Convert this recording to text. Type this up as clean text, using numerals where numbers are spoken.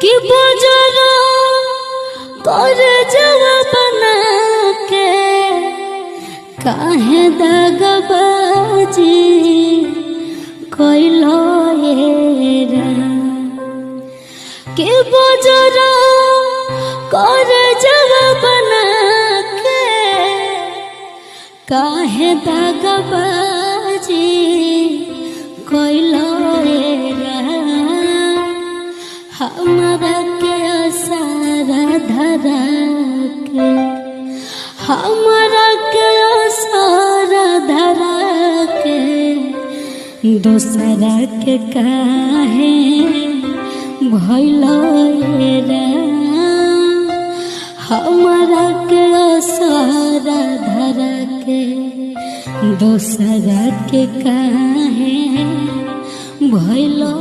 कि बजरा कर जवा बना के काहे दगबाजी कोइलो रा कि बजरा कर जवा बना के काहे दगबाजी कोइलो रा हमरा के सारा धरा के हमरा के सारा धरा के दूसरा के काहे भइलो रा हमरा के सारा धरा के दूसरा के काहे भइलो